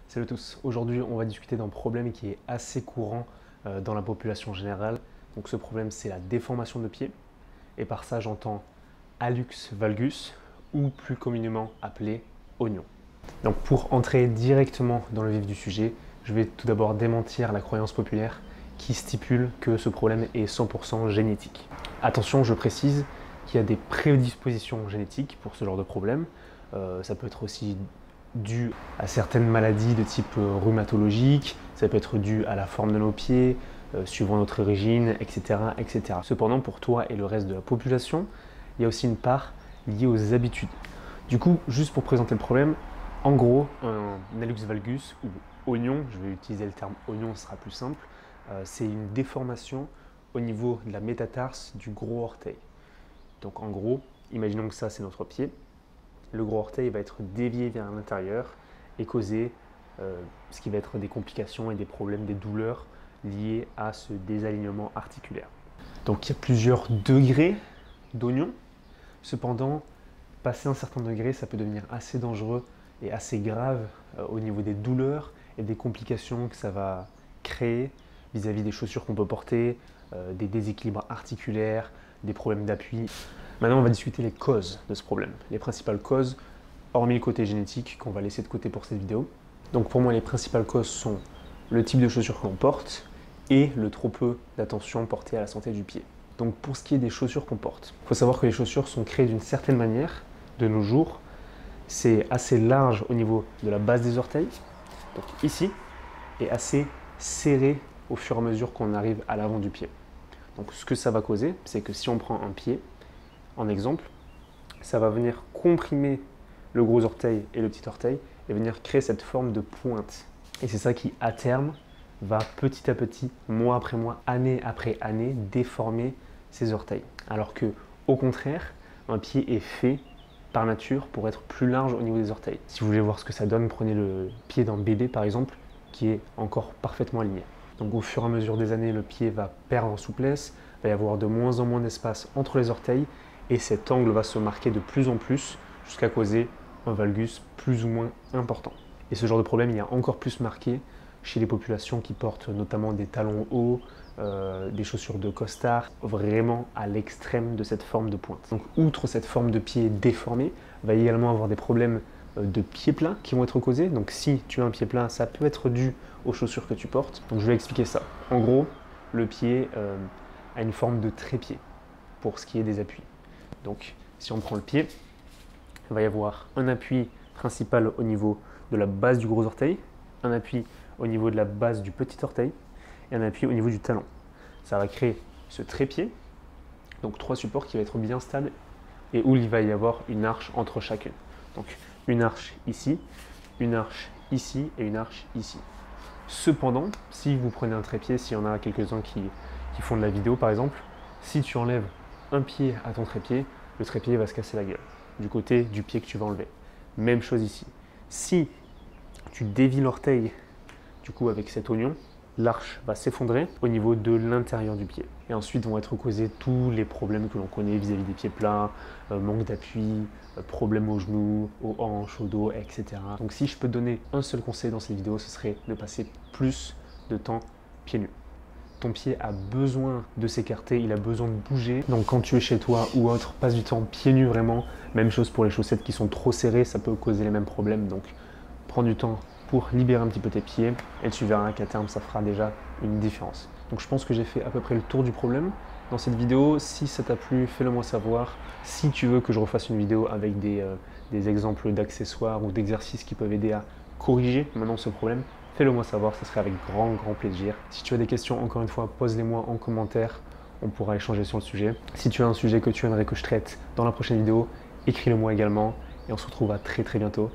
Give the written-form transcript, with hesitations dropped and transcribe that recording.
Salut à tous, aujourd'hui on va discuter d'un problème qui est assez courant dans la population générale. Donc ce problème c'est la déformation de pied et par ça j'entends hallux valgus ou plus communément appelé oignon. Donc pour entrer directement dans le vif du sujet, je vais tout d'abord démentir la croyance populaire qui stipule que ce problème est 100% génétique. Attention, je précise qu'il y a des prédispositions génétiques pour ce genre de problème. Ça peut être aussi dû à certaines maladies de type rhumatologique, ça peut être dû à la forme de nos pieds, suivant notre origine, etc., etc. Cependant, pour toi et le reste de la population, il y a aussi une part liée aux habitudes. Du coup, juste pour présenter le problème, en gros, un hallux valgus ou oignon, je vais utiliser le terme oignon, ce sera plus simple, c'est une déformation au niveau de la métatarse du gros orteil. Donc en gros, imaginons que ça c'est notre pied. Le gros orteil va être dévié vers l'intérieur et causer ce qui va être des complications et des problèmes, des douleurs liées à ce désalignement articulaire. Donc il y a plusieurs degrés d'oignon. Cependant, passé un certain degré, ça peut devenir assez dangereux et assez grave au niveau des douleurs et des complications que ça va créer vis-à-vis des chaussures qu'on peut porter, des déséquilibres articulaires, des problèmes d'appui. Maintenant, on va discuter les causes de ce problème. Les principales causes, hormis le côté génétique qu'on va laisser de côté pour cette vidéo. Donc pour moi, les principales causes sont le type de chaussures que l'on porte et le trop peu d'attention portée à la santé du pied. Donc pour ce qui est des chaussures qu'on porte, il faut savoir que les chaussures sont créées d'une certaine manière de nos jours. C'est assez large au niveau de la base des orteils, donc ici, et assez serré au fur et à mesure qu'on arrive à l'avant du pied. Donc ce que ça va causer, c'est que si on prend un pied, en exemple, ça va venir comprimer le gros orteil et le petit orteil et venir créer cette forme de pointe. Et c'est ça qui, à terme, va petit à petit, mois après mois, année après année, déformer ces orteils. Alors que, au contraire, un pied est fait par nature pour être plus large au niveau des orteils. Si vous voulez voir ce que ça donne, prenez le pied d'un bébé par exemple, qui est encore parfaitement aligné. Donc au fur et à mesure des années, le pied va perdre en souplesse, il va y avoir de moins en moins d'espace entre les orteils et cet angle va se marquer de plus en plus jusqu'à causer un valgus plus ou moins important. Et ce genre de problème, il y a encore plus marqué chez les populations qui portent notamment des talons hauts, des chaussures de costard, vraiment à l'extrême de cette forme de pointe. Donc outre cette forme de pied déformé, il va également avoir des problèmes de pied plat qui vont être causés. Donc si tu as un pied plat, ça peut être dû aux chaussures que tu portes. Donc je vais expliquer ça. En gros, le pied a une forme de trépied pour ce qui est des appuis. Donc si on prend le pied, il va y avoir un appui principal au niveau de la base du gros orteil, un appui au niveau de la base du petit orteil et un appui au niveau du talon. Ça va créer ce trépied, donc trois supports qui vont être bien stables et où il va y avoir une arche entre chacune. Donc une arche ici, une arche ici et une arche ici. Cependant, si vous prenez un trépied, s'il y en a quelques-uns qui font de la vidéo par exemple, si tu enlèves un pied à ton trépied, le trépied va se casser la gueule du côté du pied que tu vas enlever. Même chose ici. Si tu dévis l'orteil du coup avec cet oignon, l'arche va s'effondrer au niveau de l'intérieur du pied. Et ensuite vont être causés tous les problèmes que l'on connaît vis-à-vis des pieds plats, manque d'appui, problèmes aux genoux, aux hanches, au dos, etc. Donc si je peux te donner un seul conseil dans cette vidéo, ce serait de passer plus de temps pieds nus. Ton pied a besoin de s'écarter, il a besoin de bouger. Donc quand tu es chez toi ou autre, passe du temps pieds nus vraiment. Même chose pour les chaussettes qui sont trop serrées, ça peut causer les mêmes problèmes. Donc prends du temps pour libérer un petit peu tes pieds et tu verras qu'à terme ça fera déjà une différence. Donc je pense que j'ai fait à peu près le tour du problème dans cette vidéo. Si ça t'a plu, fais-le moi savoir. Si tu veux que je refasse une vidéo avec des exemples d'accessoires ou d'exercices qui peuvent aider à corriger maintenant ce problème, fais-le moi savoir, ce serait avec grand plaisir. Si tu as des questions, encore une fois, pose-les-moi en commentaire, on pourra échanger sur le sujet. Si tu as un sujet que tu aimerais que je traite dans la prochaine vidéo, écris-le moi également et on se retrouve à très bientôt.